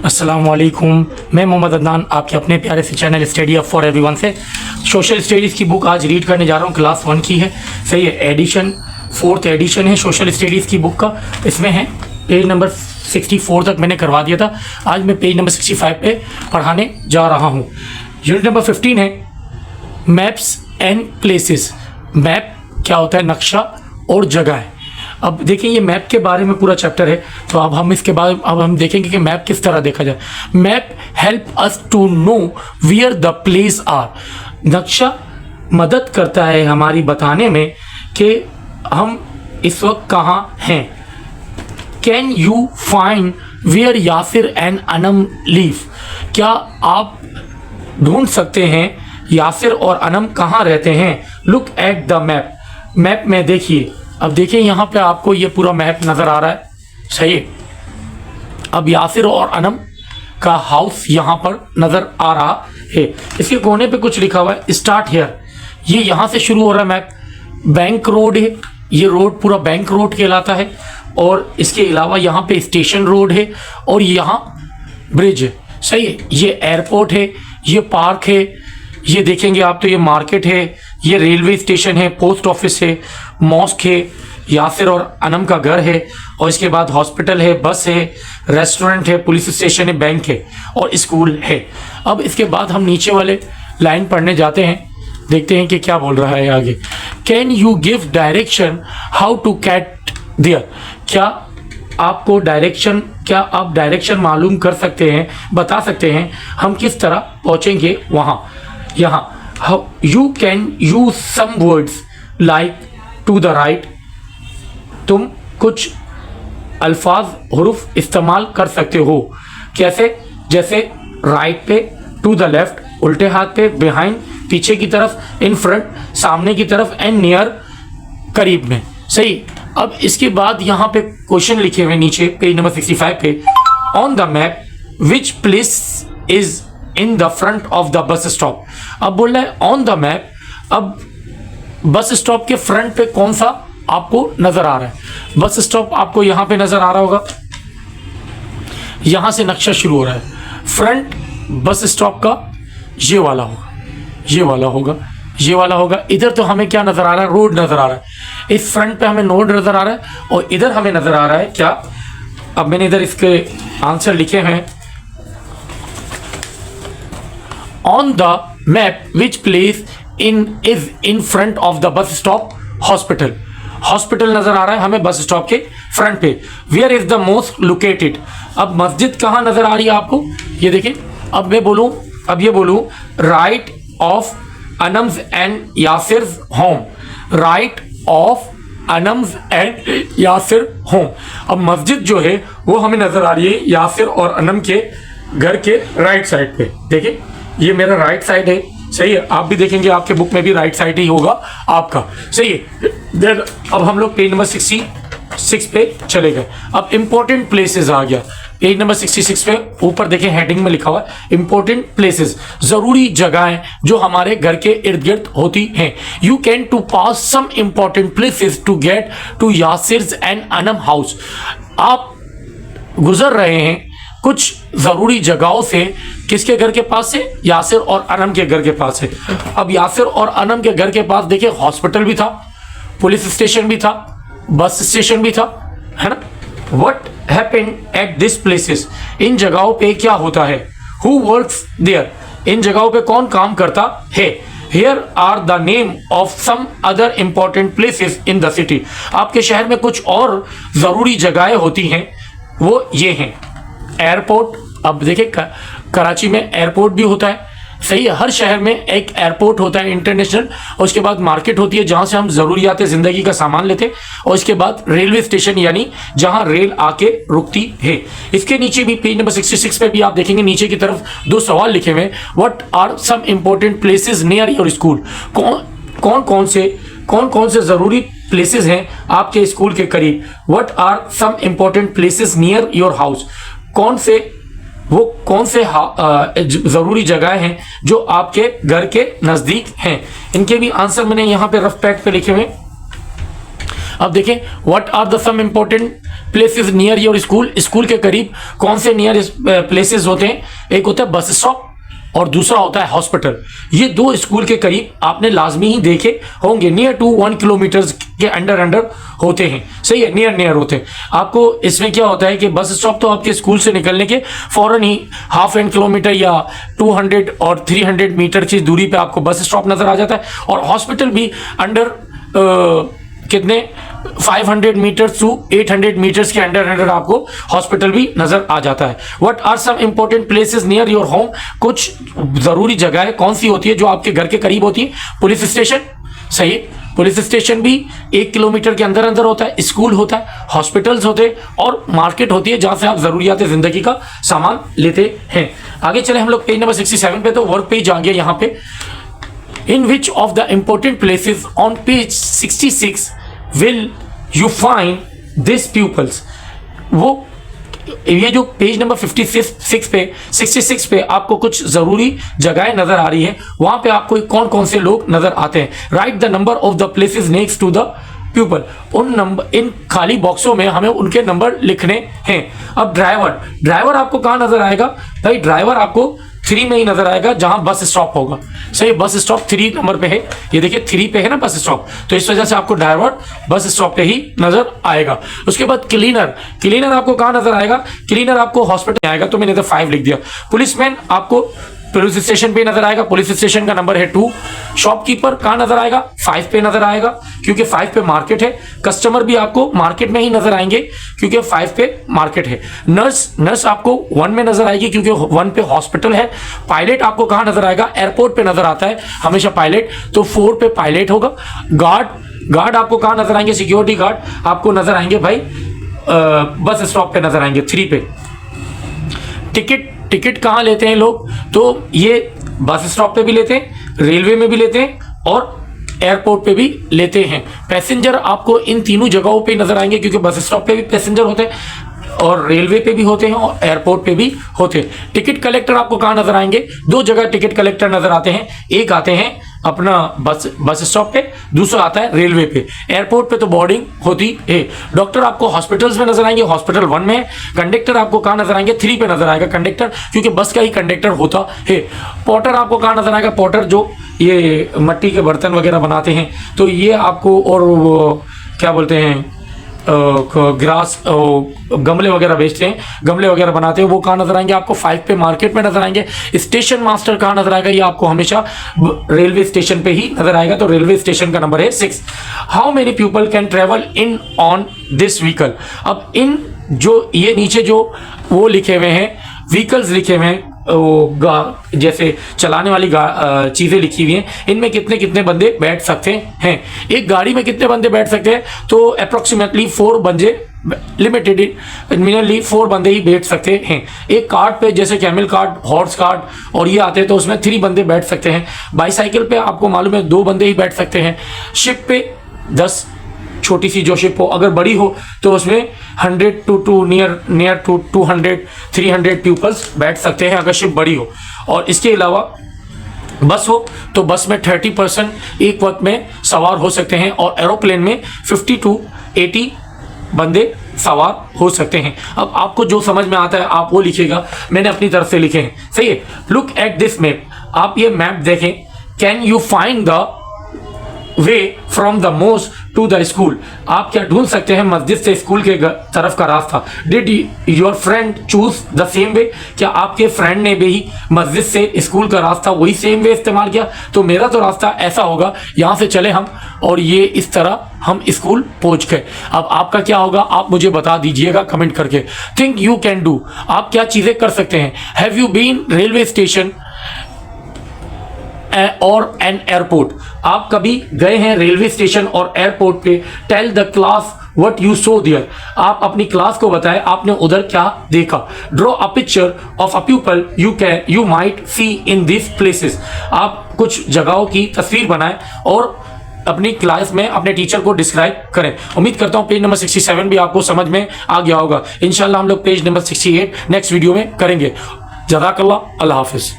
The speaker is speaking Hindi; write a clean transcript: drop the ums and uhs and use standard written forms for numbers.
अस्सलामुअलैकुम, मैं मोहम्मद अदनान आपके अपने प्यारे से channel study up for everyone से सोशल स्टडीज़ की बुक आज रीड करने जा रहा हूँ। क्लास 1 की है, सही है। एडिशन 4th एडिशन है सोशल स्टडीज़ की बुक का। इसमें है पेज नंबर 64 तक मैंने करवा दिया था। आज मैं पेज नंबर 65 पे पढ़ाने जा रहा हूँ। यूनिट नंबर 15 है मैप्स एंड प्लेसेस। मैप क्या होता है? नक्शा और जगह। अब देखिए ये मैप के बारे में पूरा चैप्टर है, तो अब हम इसके बाद अब हम देखेंगे कि मैप किस तरह देखा जाए। Map help us to know where the place are. नक्शा मदद करता है हमारी बताने में कि हम इस वक्त कहाँ हैं। Can you find wear Yasir and Anam leave. क्या आप ढूंढ सकते हैं यासिर और अनम कहाँ रहते हैं। Look at the map. Map में देखिए, अब देखिए यहाँ पे आपको ये पूरा मैप नज़र आ रहा है, सही है। अब यासिर और अनम का हाउस यहाँ पर नज़र आ रहा है। इसके कोने पे कुछ लिखा हुआ है स्टार्ट हियर। ये यहाँ से शुरू हो रहा है मैप। बैंक रोड है, ये रोड पूरा बैंक रोड कहलाता है। और इसके अलावा यहाँ पे स्टेशन रोड है और यहाँ ब्रिज है, सही है। ये एयरपोर्ट है, ये पार्क है, ये देखेंगे आप तो ये मार्केट है, ये रेलवे स्टेशन है, पोस्ट ऑफिस है, मॉस्क है, यासिर और अनम का घर है, और इसके बाद हॉस्पिटल है, बस है, रेस्टोरेंट है, पुलिस स्टेशन है, बैंक है और स्कूल है। अब इसके बाद हम नीचे वाले लाइन पढ़ने जाते हैं, देखते हैं कि क्या बोल रहा है आगे। Can you give direction how to get there. क्या आपको डायरेक्शन, क्या आप डायरेक्शन मालूम कर सकते हैं, बता सकते हैं हम किस तरह पहुंचेंगे वहाँ। यहाँ you can use some words like to the right. तुम कुछ अल्फाज हुरूफ इस्तेमाल कर सकते हो। कैसे? जैसे राइट पे, टू द लेफ्ट उल्टे हाथ पे, बिहाइंड पीछे की तरफ, इन फ्रंट सामने की तरफ, एंड नियर करीब में, सही। अब इसके बाद यहाँ पे क्वेश्चन लिखे हुए नीचे पेज नंबर 65 पे। On the map which place is in the front of the bus stop. अब बोल रहा है ऑन द मैप। अब बस स्टॉप के फ्रंट पे कौन सा आपको नजर आ रहा है। बस स्टॉप आपको यहां पे नजर आ रहा होगा, यहां से नक्शा शुरू हो रहा है। फ्रंट बस स्टॉप का ये वाला होगा, ये वाला होगा, ये वाला होगा। इधर तो हमें क्या नजर आ रहा है? रोड नजर आ रहा है। इस फ्रंट पे हमें रोड नजर आ रहा है और इधर हमें नजर आ रहा है क्या। अब मैंने इधर इसके आंसर लिखे हैं। On the map which place is in front of the bus stop hospital. Hospital नजर आ रहा है हमें बस स्टॉप के फ्रंट पे। Where is the mosque located. अब मस्जिद कहाँ नजर आ रही है आपको, ये देखिए। अब मैं बोलूं, अब ये बोलूं राइट ऑफ अनम्स and Yasir home. Right of अनम्स एंड यासिर होम। अब मस्जिद जो है वो हमें नजर आ रही है यासिर और अनम के घर के राइट साइड पे। देखिए ये मेरा राइट साइड है, सही है। आप भी देखेंगे आपके बुक में भी राइट साइड ही होगा आपका, सही है। देन अब हम लोग पेज नंबर 66 पे चले गए। अब इंपॉर्टेंट प्लेसेस आ गया। पेज नंबर 66 पे ऊपर देखें हेडिंग में लिखा हुआ है इंपॉर्टेंट प्लेसेस, जरूरी जगहें जो हमारे घर के इर्द गिर्द होती हैं। You can to pass some important places to get to Yasir and Anam house. आप गुजर रहे हैं कुछ जरूरी जगहों से, किसके घर के पास से? यासिर और अनम के घर के पास से। अब यासिर और अनम के घर के पास देखिए हॉस्पिटल भी था, पुलिस स्टेशन भी था, बस स्टेशन भी था, है ना। What happened at this places. इन जगहों पे क्या होता है? Who works there. इन जगहों पे कौन काम करता है? Here are the name of some other important places in the city। आपके शहर में कुछ और जरूरी जगहें होती हैं, वो ये हैं। एयरपोर्ट। अब देखिए कराची में एयरपोर्ट भी होता है, सही है। हर शहर में एक एयरपोर्ट होता है इंटरनेशनल, और उसके बाद मार्केट होती है जहां से हम जरूरियात जिंदगी का सामान लेते हैं, और इसके बाद रेलवे स्टेशन यानी जहां रेल आके रुकती है। इसके नीचे भी पेज नंबर 66 पे भी आप देखेंगे नीचे की तरफ 2 सवाल लिखे हुए। What are some important places near your school. कौन कौन से जरूरी प्लेसेस हैं आपके स्कूल के करीब। What are some important places near your house. कौन से जरूरी जगह हैं जो आपके घर के नजदीक हैं। इनके भी आंसर मैंने यहाँ पे रफ पैड पे लिखे हुए। अब देखें, what are the some important places near your school. School के करीब कौन से नियर प्लेसेस होते हैं? एक होता है बस स्टॉप और दूसरा होता है हॉस्पिटल। ये दो स्कूल के करीब आपने लाजमी ही देखे होंगे, नियर टू 1 किलोमीटर के अंडर होते हैं। सही है, नियर होते हैं। आपको इसमें क्या होता है कि बस स्टॉप तो आपके स्कूल से निकलने के फौरन ही हाफ एन किलोमीटर या 200 और 300 मीटर की दूरी पे आपको बस स्टॉप नजर आ जाता है, और हॉस्पिटल भी अंडर कितने 500 मीटर्स टू 800 मीटर्स के अंडर आपको हॉस्पिटल भी नजर आ जाता है। What are some important places near your home. कुछ जरूरी जगह कौन सी होती है जो आपके घर के करीब होती है? पुलिस स्टेशन, सही है, पुलिस स्टेशन भी 1 किलोमीटर के अंदर होता है। स्कूल होता है, हॉस्पिटल्स होते हैं, और मार्केट होती है जहां से आप जरूरियात जिंदगी का सामान लेते हैं। आगे चले हम लोग पेज नंबर 67 पे, तो वर्क पेज आ गया यहाँ पे। In which of the important places on page 66 will you find these pupils? वो ये जो पेज नंबर 66 पे आपको कुछ जरूरी जगहें नजर आ रही है, वहां पे आपको कौन कौन से लोग नजर आते हैं। Write the number of the places next to the pupil. उन नंबर, इन खाली बॉक्सों में हमें उनके नंबर लिखने हैं। अब ड्राइवर आपको कहां नजर आएगा? भाई ड्राइवर आपको 3 में ही नजर आएगा, जहां बस स्टॉप होगा। सही, बस स्टॉप 3 नंबर पे है। ये देखिए 3 पे है ना बस स्टॉप, तो इस वजह से आपको ड्राइवर बस स्टॉप पे ही नजर आएगा। उसके बाद क्लीनर आपको कहां नजर आएगा? क्लीनर आपको हॉस्पिटल आएगा, तो मैंने इधर 5 लिख दिया। पुलिसमैन आपको पुलिस स्टेशन पे नजर आएगा, पुलिस स्टेशन का नंबर है 2। शॉपकीपर कहां नजर आएगा? 5 पे नजर आएगा, क्योंकि 5 पे मार्केट है। कस्टमर भी आपको मार्केट में ही नजर आएंगे, क्योंकि 5 पे मार्केट है। नर्स आपको 1 में नजर आएगी, क्योंकि 1 पे हॉस्पिटल है। पायलट आपको कहां नजर आएगा? एयरपोर्ट पे नजर आता है हमेशा पायलट, तो 4 पे पायलट होगा। गार्ड आपको कहां नजर आएंगे? सिक्योरिटी गार्ड आपको नजर आएंगे भाई बस स्टॉप पे नजर आएंगे, 3 पे। टिकट कहाँ लेते हैं लोग? तो ये बस स्टॉप पे भी लेते हैं, रेलवे में भी लेते हैं, और एयरपोर्ट पे भी लेते हैं। पैसेंजर आपको इन तीनों जगहों पे नजर आएंगे, क्योंकि बस स्टॉप पे भी पैसेंजर होते हैं, और रेलवे पे भी होते हैं, और एयरपोर्ट पे भी होते हैं। टिकट कलेक्टर आपको कहाँ नजर आएंगे? 2 जगह टिकट कलेक्टर नजर आते हैं। एक आते हैं अपना बस स्टॉप पे, दूसरा आता है रेलवे पे। एयरपोर्ट पे तो बोर्डिंग होती है। डॉक्टर आपको हॉस्पिटल्स में नजर आएंगे, हॉस्पिटल 1 में है। कंडक्टर आपको कहाँ नजर आएंगे? 3 पे नजर आएगा कंडक्टर, क्योंकि बस का ही कंडक्टर होता है। पोर्टर आपको कहाँ नजर आएगा? पोर्टर जो ये मट्टी के बर्तन वगैरह बनाते हैं, तो ये आपको, और वो क्या बोलते हैं, ग्रास गमले वगैरह बेचते हैं, गमले वगैरह बनाते हैं, वो कहाँ नजर आएंगे? आपको 5 पे मार्केट में नजर आएंगे। स्टेशन मास्टर कहाँ नजर आएगा? ये आपको हमेशा रेलवे स्टेशन पे ही नजर आएगा, तो रेलवे स्टेशन का नंबर है 6। How many people can travel in on this vehicle. अब इन जो ये नीचे जो वो लिखे हुए हैं, व्हीकल्स लिखे हुए हैं, जैसे चलाने वाली चीजें लिखी हुई हैं, इनमें कितने कितने बंदे बैठ सकते हैं। एक गाड़ी में कितने बंदे बैठ सकते हैं? तो अप्रोक्सीमेटली 4 बंदे, लिमिटेड मिनिमली 4 बंदे ही बैठ सकते हैं। एक कार्ड पे जैसे कैमल कार्ड, हॉर्स कार्ड और ये आते हैं, तो उसमें 3 बंदे बैठ सकते हैं। बाईसाइकिल पे आपको मालूम है 2 बंदे ही बैठ सकते हैं। शिप पे 10, छोटी सी जो शिप हो, अगर बड़ी हो तो उसमें 100 टू नियर टू 200 300 पीपल्स बैठ सकते हैं, अगर शिप बड़ी हो। और इसके अलावा बस हो तो बस में 30% एक वक्त में सवार हो सकते हैं, और एरोप्लेन में 50 टू 80 बंदे सवार हो सकते हैं। अब आपको जो समझ में आता है आप वो लिखिएगा, मैंने अपनी तरफ से लिखे हैं। सही है। लुक एट दिस मैप, आप ये मैप देखें। Can you find the way from the mosque to the school. आप क्या ढूंढ सकते हैं मस्जिद से स्कूल के तरफ का रास्ता। Did your friend choose the same way. क्या आपके फ्रेंड ने भी मस्जिद से स्कूल का रास्ता वही सेम वे इस्तेमाल किया? तो मेरा तो रास्ता ऐसा होगा, यहाँ से चले हम और ये इस तरह हम स्कूल पहुंच गए। अब आपका क्या होगा आप मुझे बता दीजिएगा कमेंट करके। थिंक यू कैन डू, आप क्या चीजें कर सकते हैं। Have you been railway station और एन एयरपोर्ट। आप कभी गए हैं रेलवे स्टेशन और एयरपोर्ट पे। Tell the class what you saw there. आप अपनी क्लास को बताएं आपने उधर क्या देखा। Draw a picture of a people you might see in this places. आप कुछ जगहों की तस्वीर बनाएं और अपनी क्लास में अपने टीचर को डिस्क्राइब करें। उम्मीद करता हूं पेज नंबर 67 भी आपको समझ में आ गया होगा। इंशाल्लाह हम लोग पेज नंबर 68 नेक्स्ट वीडियो में करेंगे। जज़ाकल्लाह, अल्लाह हाफिज।